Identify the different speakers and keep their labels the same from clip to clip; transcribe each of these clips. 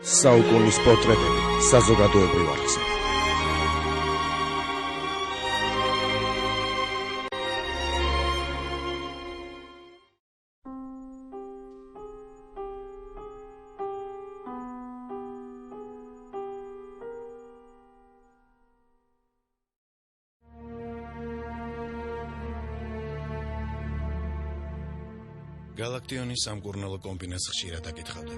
Speaker 1: საუკუნის პორტრეტები საზოგადოებრივ არხზე.
Speaker 2: გალაქტიონის სამკურნალო კომბინატს ხშირად აკითხავდა.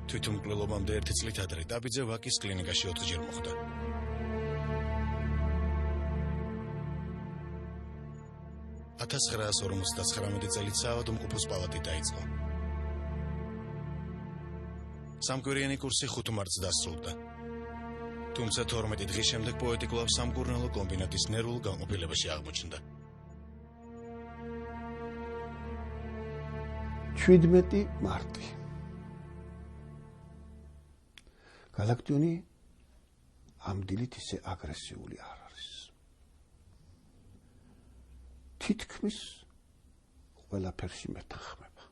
Speaker 2: თვითმკვლელობამდე 1 წლით ადრე დაბიძე ვაკის კლინიკაში 4-ჯერ მოხვდა. $1959 წელს საავადმყოფოს პალატი დაიწყო. სამკვირიანი კურსი 5 მარტს დასრულდა. თუმცა 12 დღის შემდეგ პოეტი კვლავ სამკურნალო კომბინატის ნერვულ განყოფილებაში აღმოჩნდა.
Speaker 3: 17 მარტი. გალაქტიონი ამ დილით ისე აგრესიული არ არის. თითქმის ყველაფერში მეთანხმება.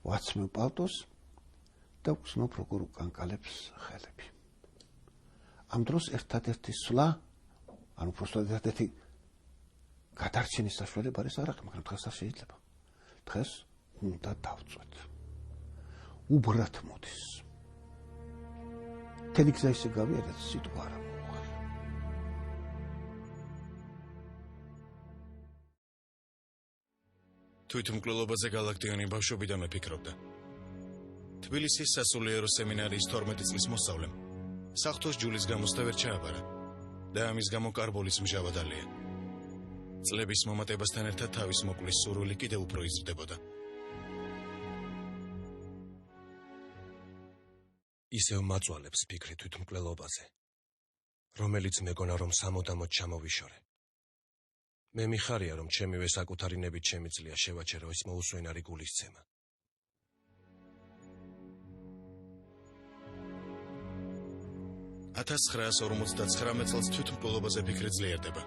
Speaker 3: ვაცმევ პალტოს და ვგრძნობ როგორ უკანკალებს ხელები. ამ დროს ერთადერთი სვლა, ანუ უბრალოდ ერთადერთი გადარჩენის საშუალება არის არ აქვს, მაგრამ დღეს არ შეიძლება. დღეს უნდა დავწვეთ. უბრალოდ მოდის. თელი გზა ისე გავიარეთ, სიტყვა არ მოუღია.
Speaker 2: თვითმკვლელობაზე გალაქტიონი ბავშვობიდანვე ფიქრობდა. თბილისის სასულიერო სემინარიის 12 წლის მოსწავლემ საღვთოს ჯულის გამოსდა ვერ ჩააბარა და ამის გამო კარბოლის მჟავადალია. წლების მომატებასთან ერთად თავის მოკვლის სურვილი კიდევ უფრო იზრდებოდა.
Speaker 4: ისევ მაწვალებს ფიქრი თვითმკვლელობაზე, რომელიც მეგონა რომ სამუდამოდ ჩამოვიშორე. მე მიხარია რომ ჩემივე საკუთარი ნებით შემიძლია შევაჩერო ის მოუსვენარი გულისცემა. $1959
Speaker 2: წელს თვითმკვლელობაზე ფიქრი ძლიერდება.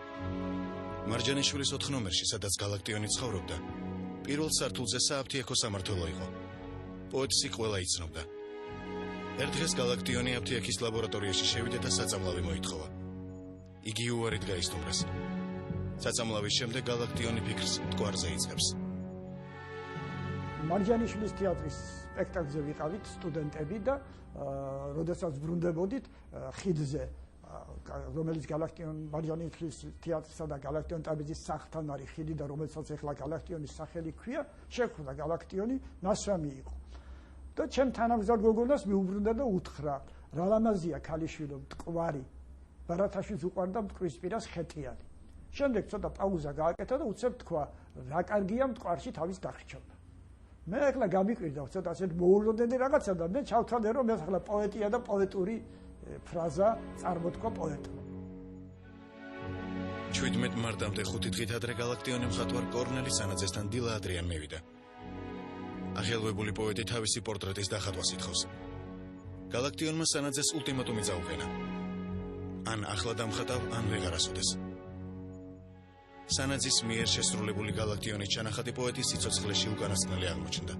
Speaker 2: მარჯანიშვილის 4 ნომერში, სადაც გალაქტიონი ცხოვრობდა, პირველ სართულზე სააფთიაქო სამმართველო იყო. პოეტსი ყველა იცნობდა. ერთ დღეს გალაქტიონი აფთიაქის ლაბორატორიაში შევიდა და საწამლავი მოითხოვა. იგი უარით გაისტუმრეს. საწამლავის შემდეგ გალაქტიონი ფიქრს მტკვარზე იწყებს.
Speaker 5: მარჯანიშვილის თეატრის სპექტაკლზე ვიყავით სტუდენტები და როდესაც ბრუნდებოდით ხიდზე, რომელიც მარჯანიშვილის თეატრსა და გალაქტიონ ტაბიძის სახლთან არის ხიდი და რომელსაც ახლა გალაქტიონის სახელი ქვია, შეხვდა გალაქტიონი, ნასვამი იყო. და ჩემ თანამგზავარ გოგონას მიუბრუნდა და უთხრა, რა ლამაზია ქალიშვილო, მტკვარი. ბარათაშვილს უყვარდა მტკვარისპირას ხეტიანი. შემდეგ ცოტა პაუზა გააკეთა და უცებ თქვა, რა კარგია მტკვარში თავის დახრჩობა. მე ახლა გამიკვირდა ცოტა ასეთ მოულოდნელი რაღაცა და მე ჩავთვალე რომ ეს ახლა პოეტია და პოეტური ფრაზა წარმოთქვა პოეტმა.
Speaker 2: 17 მარტამდე 5 დღით ადრე გალაქტიონი მხატვარ კორნელი სანაძესთან დილა ადრიან მევიდა. აღელვებული პოეტი თავისი პორტრეტის დახატვას ითხოვს. გალაქტიონმა სანაძეს ულტიმატუმი წაუყენა. ან ახლა დამხატავ, ან ვეღარასოდეს. სანაძის მიერ შესრულებული გალაქტიონის ჩანახატი პოეტის სიცოცხლეში უკანასკნელი აღმოჩნდა.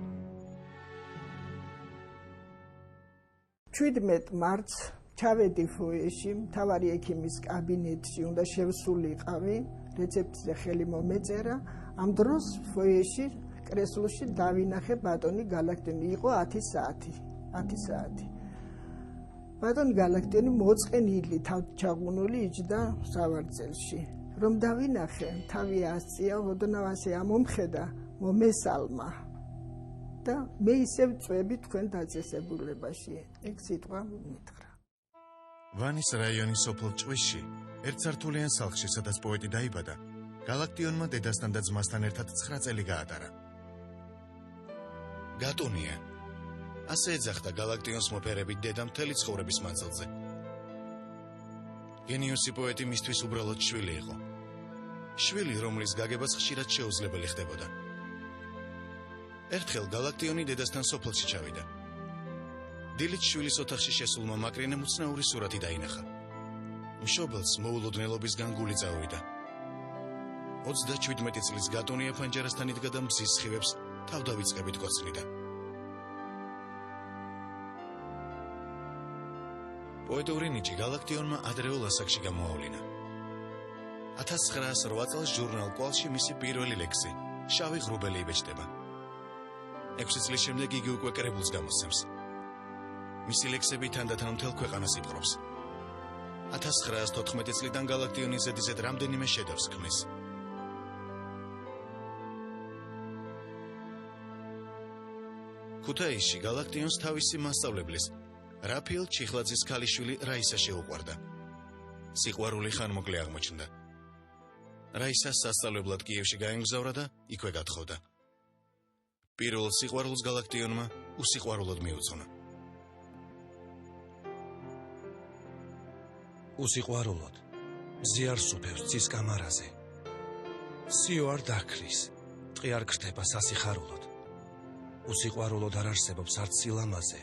Speaker 6: 17 მარტს ჩავედი ფოიეში, მთავარი ექიმის კაბინეტში, უნდა შევსულიყავი, რეცეპტზე ხელი მომეწერა. ამ დროს ფოიეში კრესლოში დავინახე ბატონი გალაქტიონი, იყო 10 საათი. ბატონი გალაქტიონი მოწყენილი, თავით ჩაღუნული იჯდა სავარძელში. რომ დავინახე, თავი ასწია, ოდნავ ასე ამომხედა, მომესალმა. და მე ისევ წვები თქვენ დაწესებულებაში. ეგ სიტყვა მითხრა.
Speaker 2: ვანის რაიონის სოფელ ჭვისში, ერთსართულიან სახლში, სადაც პოეტი დაიბადა, გალაქტიონმა დედასთან და ძმასთან ერთად 9 წელი გაატარა. გატონია. ასე ეძახდა გალაქტიონს მოფერებით დედა მთელი ცხოვრების მანძილზე. გენიოსი პოეტი მისთვის უბრალოდ შვილი იყო. შვილი, რომლის გაგებაც ხშირად შეუძლებელი ხდებოდა. ერთხელ გალაქტიონი დედასთან სოფელში ჩავიდა. დილით შვილის ოთახში შესულმა მაკრინემ უცნაური სურათი დაინახა. მშობელს მოულოდნელობისგან გული წავიდა. 37 წლის გატონია ფანჯარასთან იდგა და მზის სხივებს თავდავიწყებით კოცნიდა. პოეტური ნიჭი გალაქტიონმა ადრეულ ასაკში გამოავლინა. 1908 წელს ჟურნალ კვალში მისი პირველი ლექსი შავი ღრუბელი იბეჭდება. 6 წლის შემდეგ იგი უკვე კრებულს გამოსცემს. მისი ლექსები თანდათან მთელ ქვეყანას იპყრობს. 1914 წლიდან გალაქტიონი ზედიზედ რამდენიმე შედევრს ქმნის. ქუთაისში გალაქტიონს თავისი მასწავლებლის რაფიელ ჩიხლაძის ქალიშვილი რაისა შეუყვარდა. სიყვარული ხანმოკლე აღმოჩნდა. რაისა სასწავლებლად კიევში გაემგზავრა და იქვე გათხოვდა. პირველ სიყვარულს გალაქტიონმა უსიყვარულოდ მიუძღვნა.
Speaker 4: უსიყვარულოდ მზიარ სუფევს ცის კამარაზე. სიო არ დაქრის, ტყი არ ქრთება სასიხარულოდ. უსიყვარულოდ არ არსებობს არც სილამაზე,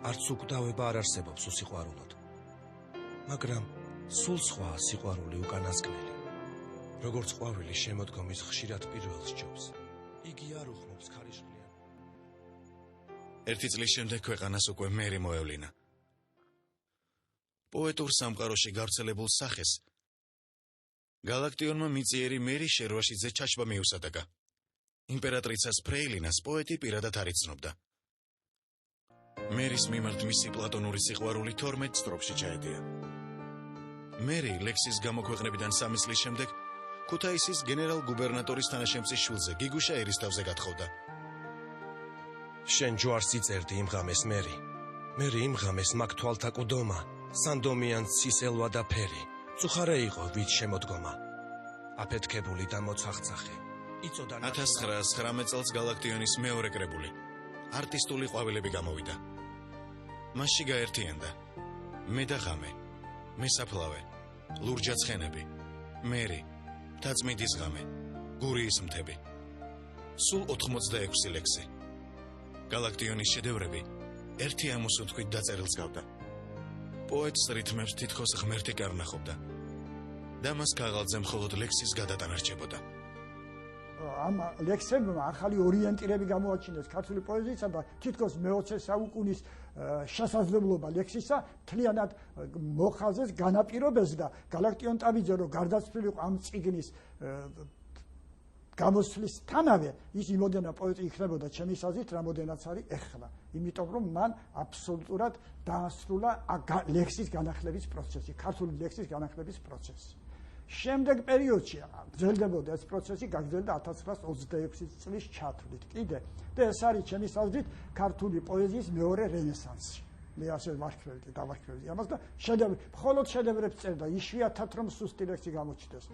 Speaker 4: არც უკვდავება არ არსებობს უსიყვარულოდ. მაგრამ სულ სხვაა სიყვარული უკანასკნელი. როგორც ყვავილი შემოდგომის ხშირად პირველს ჯობს, იგი არ უხმობს ქარიშხლიან.
Speaker 2: ერთი წლის შემდეგ ქვეყანას უკვე მერი მოევლინა. პოეტურ სამყაროში გავრცელებულ სახეს გალაქტიონმა მიწიერი მერი შერვაშიძე ჩაჩბა მიუსადაგა. იმპერატრიცას ფრეილინას პოეტი პირადად არ იცნობდა. მერის მიმართ მისი პლატონური სიყვარული 12 სტროფში ჩაედია. მერი ლექსის გამოქვეყნებიდან 3 წლის შემდეგ ქუთაისის გენერალ-გუბერნატორის თანაშემწის შვილზე გიგუშა ერისთავზე გათხოვდა.
Speaker 4: შენ ჯვარს იწერდი იმ ღამეს მერი. მერი იმ ღამეს მაგ თვალთა კუდომა, სანდომიან ცისელვა და ფერი. წუხარე იყო ვით შემოდგომა. აფეთქებული და მოცახცახე.
Speaker 2: 1919 წელს გალაქტიონის მეორე კრებული არტისტული ყვავილები გამოვიდა. მასში გაერთიანდა მე და ღამე, მესაფლავე, ლურჯა ცხენები, მერი, თაწმინდის ღამე, გურიის მთები. სულ 86 ლექსი. გალაქტიონის შედევრები ერთი ამოსუნთქვით დაწერილს გავდა. პოეტს რითმებს თითქოს ღმერთი კარნახობდა და მას ქაღალდზე მხოლოდ ლექსის გადატანა რჩებოდა.
Speaker 5: ამ ლექსებმა ახალი ორიენტირები გამოაჩინეს ქართული პოეზიისა და თითქოს მე-20 საუკუნის შესაძლებლობა ლექსისა მთლიანად მოხაზეს განაპირობეს და გალაქტიონ ტაბიძე რო გარდაცვლილიყო ამ წიგნის გამოსვლისთანავე ის იმოდენა პოეტი იქნებოდა ჩემი აზრით რამოდენაც არის ეხლა. იმიტომ რომ მან აბსოლუტურად დაასრულა ლექსის განახლების პროცესი, ქართული ლექსის განახლების პროცესი. შემდეგ პერიოდში გრძელდებოდა ეს პროცესი, გაგრძელდა 1926 წლის ჩათვლით კიდე და ეს არის ჩემი აზრით ქართული პოეზიის მეორე რენესანსი. მე ასე დავარქმევდი ამას და მხოლოდ შედევრებს წერდა, იშვიათად რომ სუსტი ლექსი გამოჩნდეს.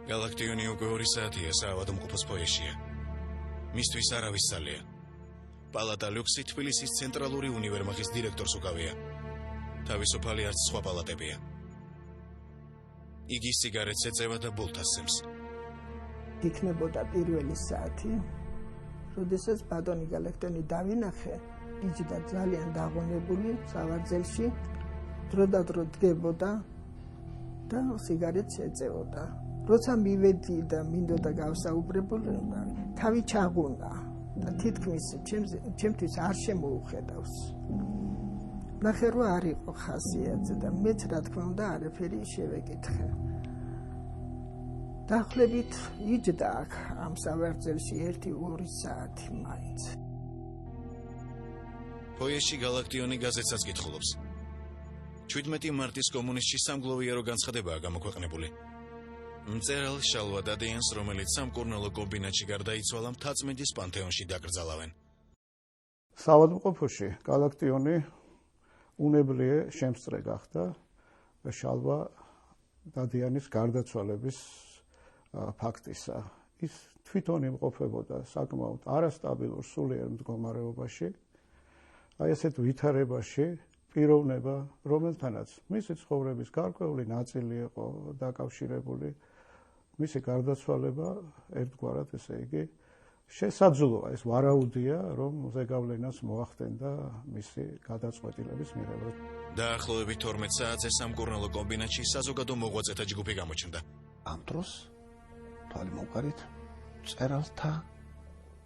Speaker 2: გალაქტიონი უკვე 2 საათია საავადმყოფოს პოეშია. მისთვის არავის ძალია. პალატა ლუქსი თბილისის ცენტრალური უნივერმაღის დირექტორს უკავია. თავისუფალი არც სხვა პალატებია. იგი სიგარეტს ეწევა და ბულთას სემს.
Speaker 6: იქნებოდა პირველი საათი, როდესაც ბატონი გალაქტიონი დავინახე, იჯდა ძალიან დაღონებული სავარძელში, დრო და დრო დგებოდა და სიგარეტს ეწევოდა. როცა მივედი და მინდოდა გავსაუბრებულიყო, თავი ჩაღუნა და თითქმის ჩემთვის არ შემოუხედავს. ნახე რომ არ იყო ხასიათზე და მეც რა თქმა უნდა არაფერი შევეკითხე. დაახლოებით იჯდა აქ ამ სავარძელში 1-2 საათი მაინც.
Speaker 2: პოეში გალაქტიონი გაზეთსაც კითხულობს. 17 მარტის კომუნისტში სამგლოვიარო განცხადებაა გამოქვეყნებული. მწერალ შალვა დადიანს, რომელიც სამკურნალო კომბინატში გარდაიცვალა, მთაწმინდის პანთეონში დაკრძალავენ.
Speaker 3: საავადმყოფოში გალაქტიონი უნებლიე შემსწრე გახდა შალვა დადიანის გარდაცვალების ფაქტისა. ის თვითონ იმყოფებოდა საკმაოდ არასტაბილურ სულიერ მდგომარეობაში, აი ესეთ ვითარებაში პიროვნება, რომელთანაც მისი ცხოვრების გარკვეული ნაწილი იყო დაკავშირებული, მისი გარდაცვალება ერთგვარად, ესე იგი, შესაძლოა, ეს ვარაუდია, რომ ზეგავლენას მოახდენდა მისი გადაწყვეტილების მიღება.
Speaker 2: დაახლოებით 12 საათზე სამკურნალო კომბინატში საზოგადო მოღვაწეთა ჯგუფი გამოჩნდა.
Speaker 3: ამ დროს თვალი მოვყარით მწერალთა